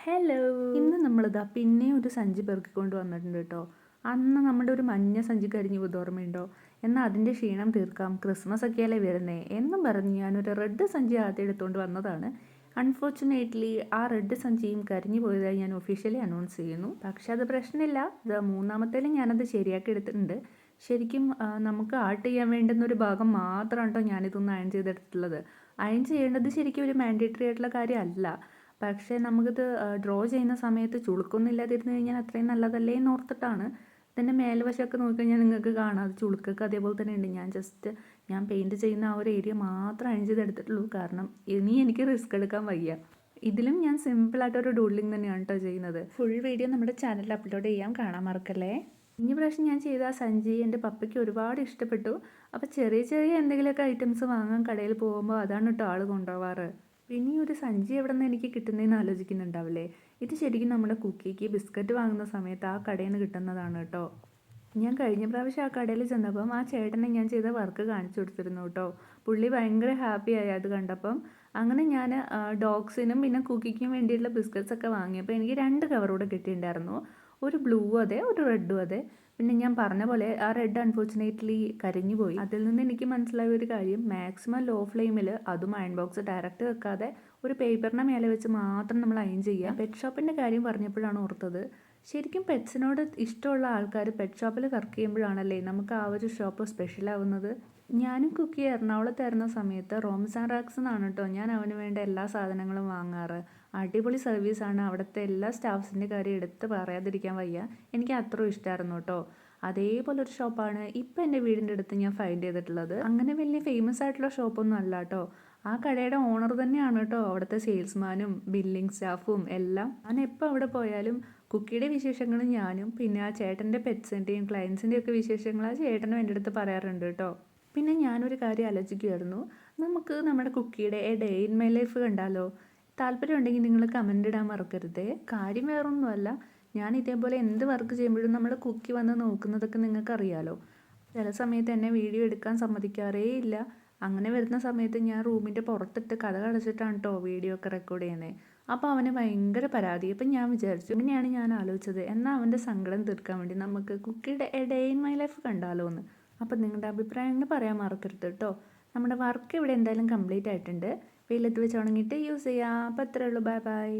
Hello, ഇന്ന് നമ്മളിതാ പിന്നെ ഒരു സഞ്ചി പെറുക്കിക്കൊണ്ട് വന്നിട്ടുണ്ട് കേട്ടോ. അന്ന് നമ്മുടെ ഒരു മഞ്ഞ സഞ്ചി കരിഞ്ഞു പോയത് ഓർമ്മയുണ്ടോ? എന്നാൽ അതിൻ്റെ ക്ഷീണം തീർക്കാം, ക്രിസ്മസ് ഒക്കെയല്ലേ വരുന്നേ എന്നും പറഞ്ഞ് ഞാനൊരു റെഡ് സഞ്ചി ആദ്യം എടുത്തുകൊണ്ട് വന്നതാണ്. അൺഫോർച്ചുനേറ്റ്ലി ആ റെഡ് സഞ്ചിയും കരിഞ്ഞു പോയതായി ഞാൻ ഒഫീഷ്യലി അനൗൺസ് ചെയ്യുന്നു. പക്ഷെ അത് പ്രശ്നമില്ല, ഇത് മൂന്നാമത്തേലും ഞാനത് ശരിയാക്കി എടുത്തിട്ടുണ്ട്. ശരിക്കും നമുക്ക് ആർട്ട് ചെയ്യാൻ വേണ്ടുന്ന ഒരു ഭാഗം മാത്രമാണ് കേട്ടോ ഞാനിതൊന്ന് അയൺ ചെയ്തെടുത്തിട്ടുള്ളത്. അയൺ ചെയ്യേണ്ടത് ശരിക്കും ഒരു മാൻഡേറ്ററി ആയിട്ടുള്ള കാര്യമല്ല. പക്ഷേ നമുക്കിത് ഡ്രോ ചെയ്യുന്ന സമയത്ത് ചുളുക്കൊന്നും ഇല്ലാതിരുന്ന് കഴിഞ്ഞാൽ അത്രയും നല്ലതല്ലേ എന്ന് ഓർത്തിട്ടാണ്. ഇതിൻ്റെ മേൽവശമൊക്കെ നോക്കിക്കഴിഞ്ഞാൽ നിങ്ങൾക്ക് കാണാം, അത് ചുളുക്കൊക്കെ അതേപോലെ തന്നെ ഉണ്ട്. ഞാൻ പെയിൻറ്റ് ചെയ്യുന്ന ആ ഒരു ഏരിയ മാത്രം അയൺ ചെയ്തെടുത്തിട്ടുള്ളൂ. കാരണം ഇനി എനിക്ക് റിസ്ക് എടുക്കാൻ വയ്യ. ഇതിലും ഞാൻ സിമ്പിളായിട്ടൊരു ഡൂഡ്ലിങ് തന്നെയാണ് കേട്ടോ ചെയ്യുന്നത്. ഫുൾ വീഡിയോ നമ്മുടെ ചാനലിൽ അപ്ലോഡ് ചെയ്യാൻ കാണാൻ മറക്കല്ലേ. ഇനി പ്രാവശ്യം ഞാൻ ചെയ്ത ആ സഞ്ചി എൻ്റെ പപ്പയ്ക്ക് ഒരുപാട് ഇഷ്ടപ്പെട്ടു. അപ്പോൾ ചെറിയ ചെറിയ എന്തെങ്കിലുമൊക്കെ ഐറ്റംസ് വാങ്ങാൻ കടയിൽ പോകുമ്പോൾ അതാണ് കേട്ടോ ആൾ കൊണ്ടുപോവാറ്. പിന്നെ ഈ ഒരു സഞ്ചി എവിടെ നിന്ന് എനിക്ക് കിട്ടുന്നതെന്ന് ആലോചിക്കുന്നുണ്ടാവില്ലേ? ഇത് ശരിക്കും നമ്മുടെ കുക്കിക്ക് ബിസ്ക്കറ്റ് വാങ്ങുന്ന സമയത്ത് ആ കടയിൽ നിന്ന് കിട്ടുന്നതാണ് കേട്ടോ. ഞാൻ കഴിഞ്ഞ പ്രാവശ്യം ആ കടയിൽ ചെന്നപ്പം ആ ചേട്ടനെ ഞാൻ ചെയ്ത വർക്ക് കാണിച്ചു കൊടുത്തിരുന്നു കേട്ടോ. പുള്ളി ഭയങ്കര ഹാപ്പിയായി അത് കണ്ടപ്പം. അങ്ങനെ ഞാൻ ഡോഗ്സിനും പിന്നെ കുക്കിക്കും വേണ്ടിയിട്ടുള്ള ബിസ്ക്കറ്റ്സ് ഒക്കെ വാങ്ങിയപ്പോൾ എനിക്ക് 2 കവർ കൂടെ കിട്ടിയിട്ടുണ്ടായിരുന്നു. ഒരു ബ്ലൂവും അതെ, ഒരു റെഡും അതെ. പിന്നെ ഞാൻ പറഞ്ഞ പോലെ ആ റെഡ് അൺഫോർച്ചുനേറ്റ്ലി കരിഞ്ഞു പോയി. അതിൽ നിന്ന് എനിക്ക് മനസ്സിലായ ഒരു കാര്യം, മാക്സിമം ലോ ഫ്ലെയിമിൽ, അതും അയൺ ബോക്സ് ഡയറക്റ്റ് വെക്കാതെ ഒരു പേപ്പറിൻ്റെ മേലെ വെച്ച് മാത്രം നമ്മൾ അയൺ ചെയ്യുക. പെറ്റ് ഷോപ്പിൻ്റെ കാര്യം പറഞ്ഞപ്പോഴാണ് ഓർത്തത്, ശരിക്കും പെറ്റ്സിനോട് ഇഷ്ടമുള്ള ആൾക്കാർ പെറ്റ് ഷോപ്പിൽ വർക്ക് ചെയ്യുമ്പോഴാണല്ലേ നമുക്ക് ആ ഒരു ഷോപ്പ് സ്പെഷ്യലാവുന്നത്. ഞാനും കുക്കി എറണാകുളത്തായിരുന്ന സമയത്ത് റോംസ് ആൻഡ് റാക്സ് എന്നാണ് കേട്ടോ ഞാൻ അവന് വേണ്ട എല്ലാ സാധനങ്ങളും വാങ്ങാറ്. അടിപൊളി സർവീസാണ്, അവിടുത്തെ എല്ലാ സ്റ്റാഫ്സിൻ്റെ കാര്യം എടുത്ത് പറയാതിരിക്കാൻ വയ്യ. എനിക്ക് അത്രയും ഇഷ്ടമായിരുന്നു കേട്ടോ. അതേപോലെ ഒരു ഷോപ്പാണ് ഇപ്പം എൻ്റെ വീടിൻ്റെ അടുത്ത് ഞാൻ ഫൈൻഡ് ചെയ്തിട്ടുള്ളത്. അങ്ങനെ വലിയ ഫേമസ് ആയിട്ടുള്ള ഷോപ്പൊന്നും അല്ല കേട്ടോ. ആ കടയുടെ ഓണർ തന്നെയാണ് കേട്ടോ അവിടുത്തെ സെയിൽസ്മാനും ബില്ലിംഗ് സ്റ്റാഫും എല്ലാം. ഞാൻ എപ്പോൾ അവിടെ പോയാലും കുക്കിയുടെ വിശേഷങ്ങളും ഞാനും പിന്നെ ആ ചേട്ടൻ്റെ പെറ്റ്സിൻ്റെയും ക്ലയൻസിൻ്റെയും ഒക്കെ വിശേഷങ്ങൾ ആ ചേട്ടനും എൻ്റെ അടുത്ത് പറയാറുണ്ട് കേട്ടോ. പിന്നെ ഞാനൊരു കാര്യം ആലോചിക്കുമായിരുന്നു, നമുക്ക് നമ്മുടെ കുക്കിയുടെ a day in my life കണ്ടാലോ? താല്പര്യമുണ്ടെങ്കിൽ നിങ്ങൾ കമൻ്റ് ഇടാൻ മറക്കരുതേ. കാര്യം വേറൊന്നുമല്ല, ഞാൻ ഇതേപോലെ എന്ത് വർക്ക് ചെയ്യുമ്പോഴും നമ്മുടെ കുക്കി വന്ന് നോക്കുന്നതൊക്കെ നിങ്ങൾക്കറിയാലോ. ചില സമയത്ത് എന്നെ വീഡിയോ എടുക്കാൻ സമ്മതിക്കാറേ ഇല്ല. അങ്ങനെ വരുന്ന സമയത്ത് ഞാൻ റൂമിൻ്റെ പുറത്തിട്ട് കഥ അടച്ചിട്ടാണ് കേട്ടോ വീഡിയോ ഒക്കെ റെക്കോർഡ് ചെയ്യുന്നത്. അപ്പോൾ അവന് ഭയങ്കര പരാതി. അപ്പം ഞാൻ വിചാരിച്ചു, ഇങ്ങനെയാണ് ഞാൻ ആലോചിച്ചത്, എന്നാൽ അവൻ്റെ സങ്കടം തീർക്കാൻ വേണ്ടി നമുക്ക് കുക്കിയുടെ a day in my life കണ്ടാലോ എന്ന്. അപ്പം നിങ്ങളുടെ അഭിപ്രായങ്ങൾ പറയാൻ മറക്കരുത് കേട്ടോ. നമ്മുടെ വർക്ക് ഇവിടെ എന്തായാലും കംപ്ലീറ്റ് ആയിട്ടുണ്ട്. വെയിലത്ത് വെച്ച് ഉണങ്ങിയിട്ട് യൂസ് ചെയ്യാം. അപ്പം അത്രേ ഉള്ളൂ. Bye bye.